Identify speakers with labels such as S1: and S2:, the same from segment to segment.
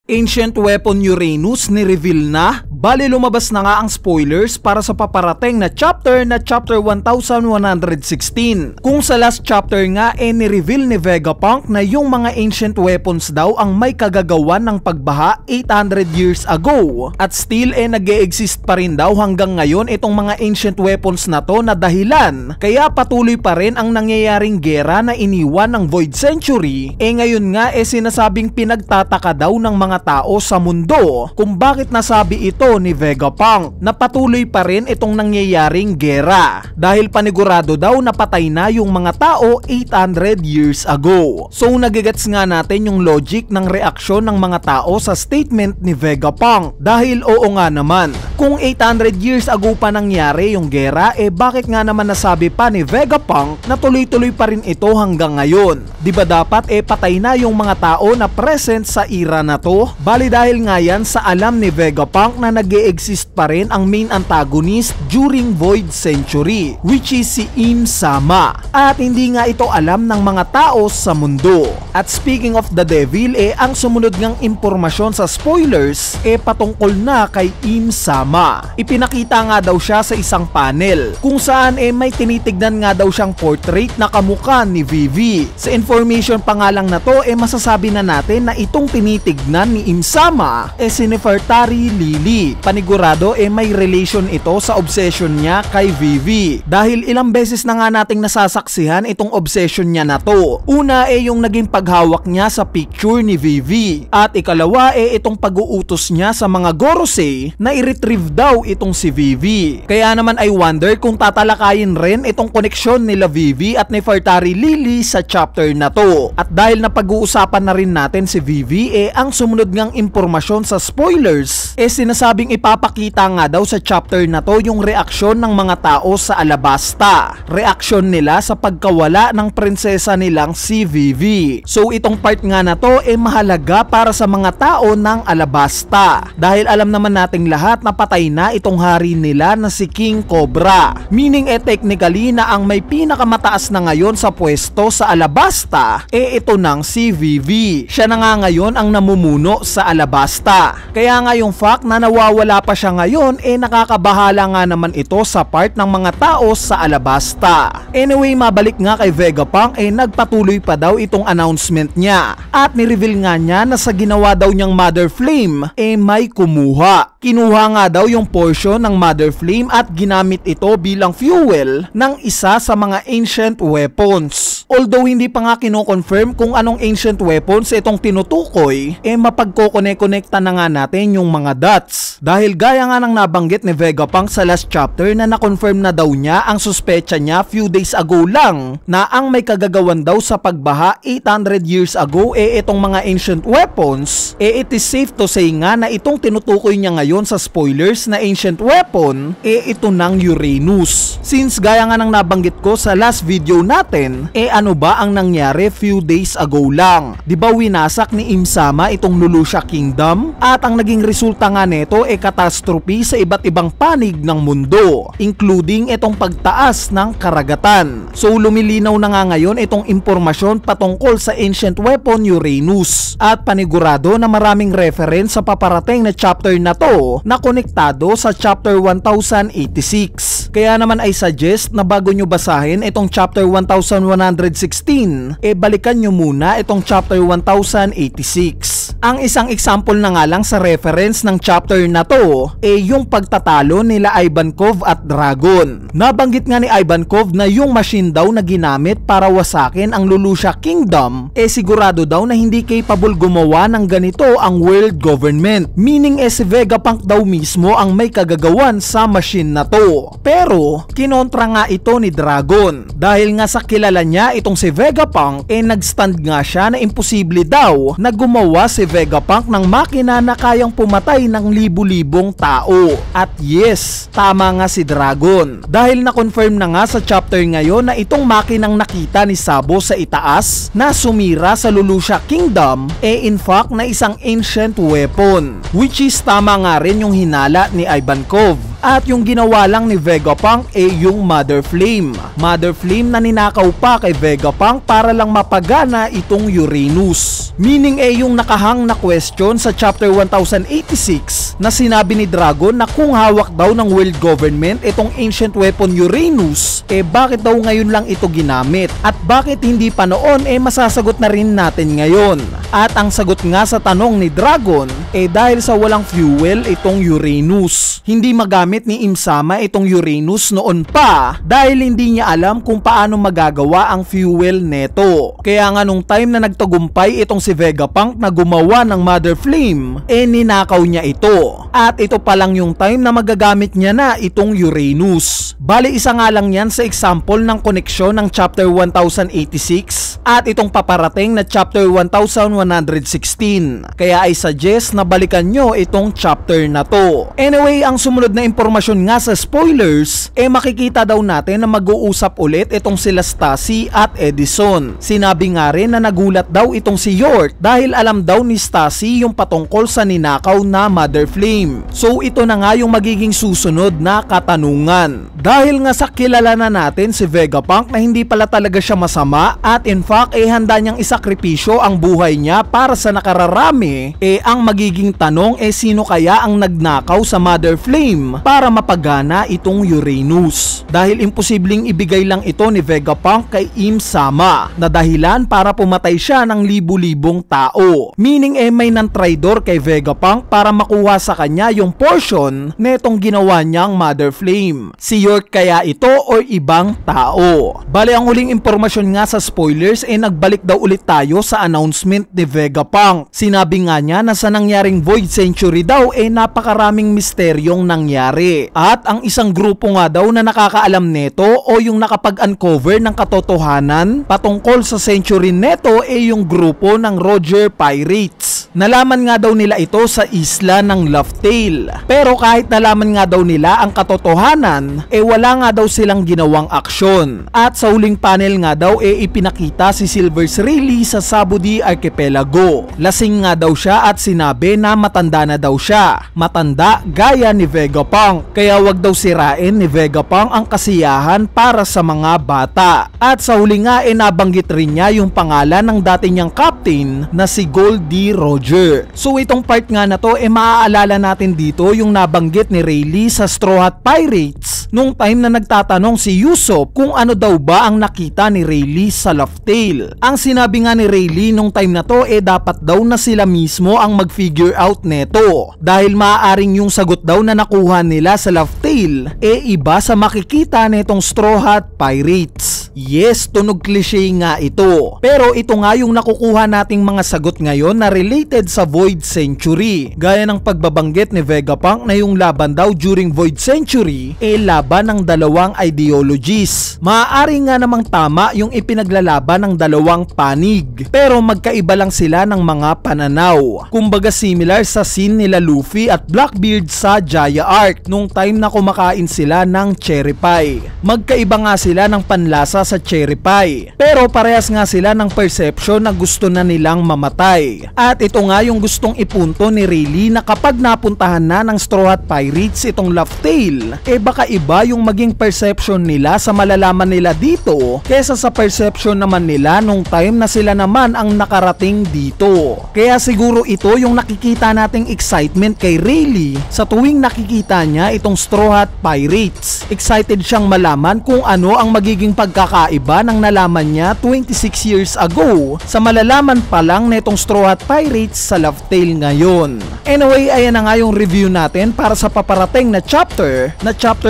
S1: Ancient Weapon Uranus ni-reveal na. Bali lumabas na nga ang spoilers para sa paparating na chapter 1116. Kung sa last chapter nga ni-reveal ni Vegapunk na yung mga ancient weapons daw ang may kagagawan ng pagbaha 800 years ago. At still nag-e-exist pa rin daw hanggang ngayon itong mga ancient weapons na to na dahilan. Kaya patuloy pa rin ang nangyayaring gera na iniwan ng Void Century. Ngayon nga sinasabing pinagtataka daw ng mga tao sa mundo kung bakit nasabi ito ni Vegapunk na patuloy pa rin itong nangyayaring gera dahil panigurado daw napatay na yung mga tao 800 years ago. So nagigets nga natin yung logic ng reaksyon ng mga tao sa statement ni Vegapunk dahil oo nga naman, kung 800 years ago pa nangyari yung gera bakit nga naman nasabi pa ni Vegapunk na tuloy-tuloy pa rin ito hanggang ngayon? Diba dapat patay na yung mga tao na present sa era na to? Bali dahil nga yan sa alam ni Vegapunk na nag-e-exist pa rin ang main antagonist during Void Century, which is si Im Sama. At hindi nga ito alam ng mga tao sa mundo. At speaking of the devil, ang sumunod ngang impormasyon sa spoilers patungkol na kay Im Sama. Ipinakita nga daw siya sa isang panel kung saan may tinitignan nga daw siyang portrait na kamukha ni Vivi. Sa information pa nga lang na to masasabi na natin na itong tinitignan ni Im Sama si Nefertari Lily. Panigurado may relation ito sa obsession niya kay Vivi dahil ilang beses na nga nating nasasaksihan itong obsession niya na to. Una yung naging paghawak niya sa picture ni Vivi at ikalawa itong pag-uutos niya sa mga Gorosei na i-retrieve daw itong si Vivi. Kaya naman I wonder kung tatalakayin rin itong koneksyon nila Vivi at Nefertari Lily sa chapter na to. At dahil na pag-uusapan na rin natin si Vivi ang sumunod ngang impormasyon sa spoilers sinasabing ipapakita nga daw sa chapter na to yung reaksyon ng mga tao sa Alabasta. Reaksyon nila sa pagkawala ng prinsesa nilang si Vivi. So itong part nga na to mahalaga para sa mga tao ng Alabasta dahil alam naman nating lahat na patay na itong hari nila na si King Cobra. Meaning technically na ang may pinakamataas na ngayon sa pwesto sa Alabasta ito nang si Vivi. Siya na nga ngayon ang namumuno sa Alabasta. Kaya nga yung fact na nawawala pa siya ngayon nakakabahala nga naman ito sa part ng mga tao sa Alabasta. Anyway, mabalik nga kay Vegapunk nagpatuloy pa daw itong announcement niya at nireveal nga niya na sa ginawa daw niyang Mother Flame may kumuha. Kinuha nga daw yung portion ng Mother Flame at ginamit ito bilang fuel ng isa sa mga ancient weapons. Although hindi pa nga kino-confirm kung anong ancient weapons itong tinutukoy, mapagkokone-konekta na nga natin yung mga dots. Dahil gaya nga ng nabanggit ni Vegapunk sa last chapter na na-confirm na daw niya ang suspecha niya few days ago lang na ang may kagagawan daw sa pagbaha 800 years ago itong mga ancient weapons, it is safe to say nga na itong tinutukoy niya ngayon sa spoilers na ancient weapon, ito ng Uranus. Since gaya nga ng nabanggit ko sa last video natin, ano ba ang nangyari few days ago lang? Diba winasak ni Im Sama itong Lulusha Kingdom? At ang naging resulta nga nito catastrophe sa iba't ibang panig ng mundo, including itong pagtaas ng karagatan. So lumilinaw na nga ngayon itong impormasyon patungkol sa ancient weapon Uranus at panigurado na maraming reference sa paparating na chapter na to na konektado sa chapter 1086. Kaya naman I suggest na bago nyo basahin itong chapter 1116, balikan nyo muna itong chapter 1086. Ang isang example na nga lang sa reference ng chapter na to yung pagtatalo nila Ivankov at Dragon. Nabanggit nga ni Ivankov na yung machine daw na ginamit para wasakin ang Lulusha Kingdom sigurado daw na hindi capable gumawa ng ganito ang world government. Meaning si Vegapunk daw mismo ang may kagagawan sa machine na to. Pero kinontra nga ito ni Dragon dahil nga sa kilala niya itong si Vegapunk nagstand nga siya na imposible daw na gumawa si Vegapunk ng makina na kayang pumatay ng libu-libong tao. At yes, tama nga si Dragon dahil na-confirm na nga sa chapter ngayon na itong makinang nakita ni Sabo sa itaas na sumira sa Lulusha Kingdom in fact na isang ancient weapon, which is tama nga rin yung hinala ni Ivankov. At yung ginawa lang ni Vegapunk yung Mother Flame. Mother Flame na ninakaw pa kay Vegapunk para lang mapagana itong Uranus. Meaning yung nakahang na question sa chapter 1086 na sinabi ni Dragon na kung hawak daw ng world government itong ancient weapon Uranus, bakit daw ngayon lang ito ginamit? At bakit hindi pa noon? Masasagot na rin natin ngayon. At ang sagot nga sa tanong ni Dragon, dahil sa walang fuel itong Uranus. Hindi magamit ni Im-sama itong Uranus noon pa dahil hindi niya alam kung paano magagawa ang fuel neto. Kaya nga nung time na nagtagumpay itong si Vegapunk na gumawa ng Mother Flame, ninakaw niya ito. At ito pa lang yung time na magagamit niya na itong Uranus. Bali isa nga lang yan sa example ng koneksyon ng chapter 1086 at itong paparating na chapter 1116. Kaya I suggest na balikan nyo itong chapter na to. Anyway, ang sumunod na impormasyon nga sa spoilers, makikita daw natin na mag-uusap ulit itong sila Stacy at Edison. Sinabi nga rin na nagulat daw itong si York dahil alam daw ni Stacy yung patungkol sa ninakaw na Mother Flame. So ito na nga yung magiging susunod na katanungan. Dahil nga sa kilala na natin si Vegapunk na hindi pala talaga siya masama at in fact handa niyang isakripisyo ang buhay niya para sa nakararami, ang magiging tanong sino kaya ang nagnakaw sa Mother Flame para mapagana itong Uranus? Dahil imposibleng ibigay lang ito ni Vegapunk kay Im-sama na dahilan para pumatay siya ng libu-libong tao. Meaning may nan-traidor kay Vegapunk para makuha sa kanya yung portion netong ginawa niyang Mother Flame. Si York kaya ito o ibang tao? Bale ang huling impormasyon nga sa spoilers nagbalik daw ulit tayo sa announcement ni Vegapunk. Sinabi nga niya na sa nangyaring Void Century daw napakaraming misteryong nangyari. At ang isang grupo nga daw na nakakaalam neto o yung nakapag-uncover ng katotohanan patungkol sa century neto yung grupo ng Roger Pirates. Nalaman nga daw nila ito sa isla ng Laugh-Tale. Pero kahit nalaman nga daw nila ang katotohanan, wala nga daw silang ginawang aksyon. At sa huling panel nga daw ipinakita si Silver's Rayleigh sa Sabudi Archipelago. Lasing nga daw siya at sinabi na matanda na daw siya. Matanda gaya ni Vegapunk. Kaya wag daw sirain ni Vegapunk ang kasiyahan para sa mga bata. At sa huli nga nabanggit rin niya yung pangalan ng dati niyang captain na si Goldie Roger. So itong part nga na to maaalala natin dito yung nabanggit ni Rayleigh sa Straw Hat Pirates nung time na nagtatanong si Usopp kung ano daw ba ang nakita ni Rayleigh sa Laugh-Tale. Ang sinabi nga ni Rayleigh nung time na to dapat daw na sila mismo ang mag-figure out neto dahil maaaring yung sagot daw na nakuha nila sa Laugh-Tale iba sa makikita netong Straw Hat Pirates. Yes, tunog cliche nga ito. Pero ito nga yung nakukuha nating mga sagot ngayon na related sa Void Century. Gaya ng pagbabanggit ni Vegapunk na yung laban daw during Void Century laban ng dalawang ideologies. Maaari nga namang tama yung ipinaglalaban ng dalawang panig. Pero magkaiba lang sila ng mga pananaw. Kumbaga similar sa scene nila Luffy at Blackbeard sa Jaya Arc nung time na kumakain sila ng cherry pie. Magkaiba nga sila ng panlasa sa cherry pie. Pero parehas nga sila ng perception na gusto na nilang mamatay. At ito nga yung gustong ipunto ni Rayleigh na kapag napuntahan na ng Straw Hat Pirates itong Laugh-Tale, baka iba yung maging perception nila sa malalaman nila dito kesa sa perception naman nila nung time na sila naman ang nakarating dito. Kaya siguro ito yung nakikita nating excitement kay Rayleigh sa tuwing nakikita niya itong Straw Hat Pirates. Excited siyang malaman kung ano ang magiging pagkakaiba ng nalaman niya 26 years ago sa malalaman pa lang netong Straw Hat Pirates sa Laugh-Tale ngayon. Anyway, ayan na nga yung review natin para sa paparating na chapter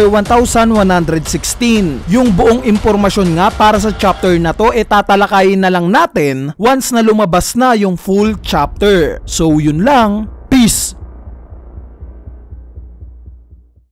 S1: 1116. Yung buong impormasyon nga para sa chapter na to tatalakayin na lang natin once na lumabas na yung full chapter. So yun lang, peace!